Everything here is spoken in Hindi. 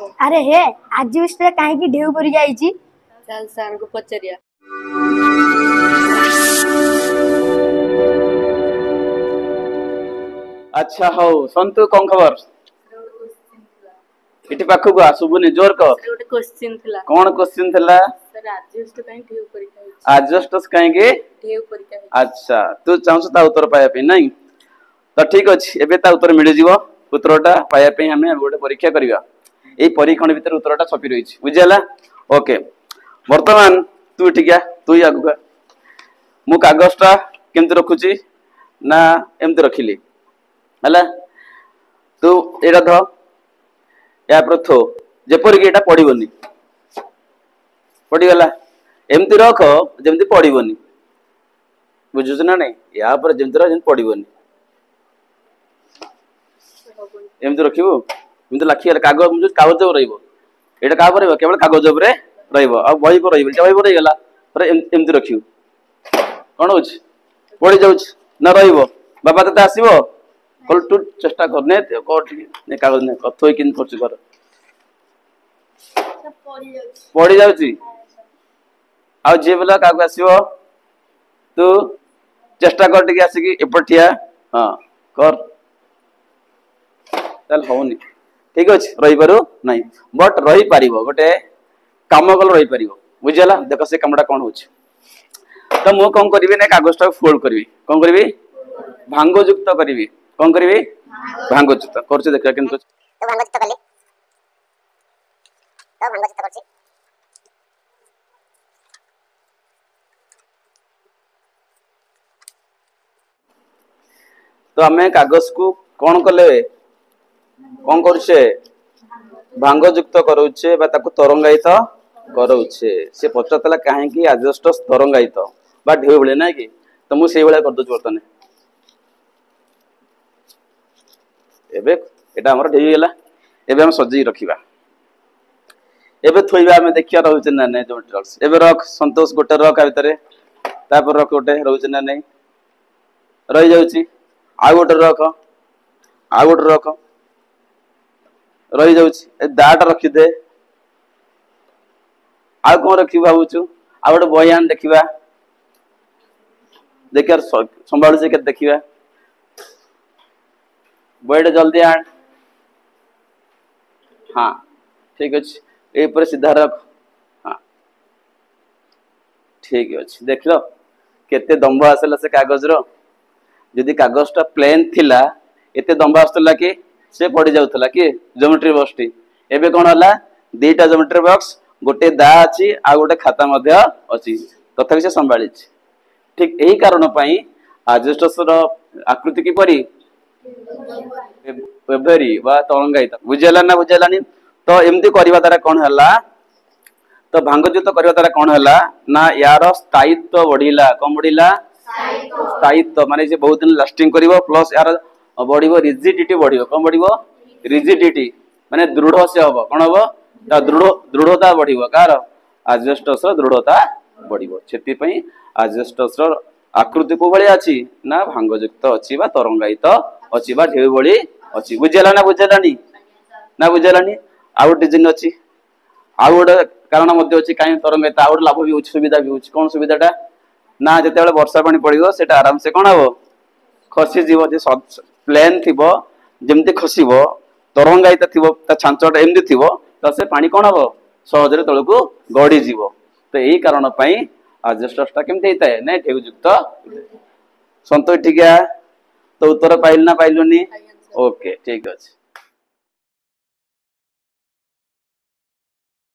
अरे हे आजबेस्ट काहे ढेउ परी जाईची चल सार को पचरिया। अच्छा हो संतु कौन खबर इटी पाखु को सुबुनी जोर कर गोटे क्वेश्चन थिला कौन क्वेश्चन थिला सर आजस्ट काहे ढेउ परी खाई आजस्ट काहे के ढेउ परी खाई अच्छा तू चाहस ता उत्तर पाया पे नहीं तो ठीक अछि एबे ता उत्तर मिल जीवो उत्तरटा पाया पे हमें गोटे परीक्षा करबा ए परीक्षण भीतर उत्तरटा छपी रही छी बुझियाला ओके वर्तमान तू ठीक है तू ही आगु मु कागजटा केमति रखुची ना एमति रखिली हला तू एटा ध या प्रथो जेपर कि एटा पड़िबोनी पड़ीगला एमति रख जेमति पड़िबोनी बुझुछ ना नहीं या पर जेमति रख जेमति पड़िबोनी एमति रखिबो एमति लाखी कागज मुझे कागज रहइबो एटा का परइबो केवल कागज ऊपर रहइबो आ बही पर रहइबो बही पर रहिगला पर एमति रखियो कोन होछ पड़ी जाउछ ना रहइबो बाबा तते आसीबो कल तू चेष्टा करने कोठ ने कागज ने कथोई किन खर्च कर पड़ी जाउची आ जे बोला कागज आसीबो तू चेष्टा कर टिके आसी कि एपठिया हां कर चल होनी ठीक अछि रहि पारो नहीं बट रहि पारिबो गोटे काम कल रहि पारिबो बुझियला देखो से कामडा कोन होछ तो मु कोन करबी ने कागजटा फोल्ड करबी कोन करबी भांगो युक्त करबी कोन करबी भांगो युक्त करछ देखा केन तो भांगो युक्त करली तो भांगो युक्त करछि तो हमें कागज को कोन करले कोन करछे भांगो युक्त करूछे बा ताको तरंगायित करूछे से पचतला काहे कि आजस्ट तरंगायित बा ढेउ बळे ना कि तो मु सेइ बळे कर दो वर्तन एबे एटा हमर ढेउ गेला एबे हम सजी रखिबा एबे थोइबा हमें देखिया रहउछ ना नै जोट रक्स एबे रख संतोष गोटे रख भीतर तापर रख गोटे रहउछ ना नै रहि जाउची आ गोटे रख आ गोटे रख रहि जाउची ए दाट रखि दे आ कोन रखि भाबुछु आ गोटे बयान देखिबा देखियार संभाळु से के देखिबा बयडे जल्दी आन हां ठीक अछि ए पर सीधा रख हां ठीक अछि देखलो केते दंभ आसला से कागज रो यदि कागजटा प्लेन थिला एते दंभ आस्तला कि से पड़ी जाउथला कि ज्योमेट्री बॉक्स टी एबे कोन हला दुईटा ज्योमेट्री बॉक्स गोटे दा अछि आ गोटे खाता मध्य अछि तथापि से संभाळी ठीक एही कारण पई आजस्टस रो आकृति की परी वेबरी बा तरंगायित बुझला ना बुझलानी तो एमती करबा द्वारा कोन हला तो भांगयुक्त करबा द्वारा कोन हला ना यार स्थायित्व बढ़िला कम बढ़िला स्थायित्व माने जे बहुत दिन लास्टिंग करिवो प्लस यार बढ़िवो रिजिडिटी बढ़िवो कम बढ़िवो रिजिडिटी माने दृढ़ से हबो कोन हबो दृढ़ता बढ़िवो कार आजबेस्टस रो दृढ़ता बढ़िवो छेती पई आजबेस्टस रो आकृति को बळी अछि ना भांगयुक्त अछि बा तरंगायित अछि बा ढेउ बळी अछि बुझला ना बुझलानी ना बुझलानी आउ डिजाइन अछि आउ गोटे कारण मध्ये अछि काई तरंगायित आउ लाभ भी अछि सुविधा भी अछि कोन सुविधाटा ना जते बेले वर्षा पानी पड़िगो सेटा आराम से कोन हबो खसी जीव जे प्लेन थिबो जेमते खसिबो तरंगायित थिबो ता छांचटा एमदि थिबो त से पानी कोन हबो सहजरे तळको गडी जीवो तो एही कारण पई आजस्टसटा केमते हिताय नै ढेउ युक्त संतोष ठीक है तो उत्तर पाइल ना पाइलुनी ओके ठीक अछि।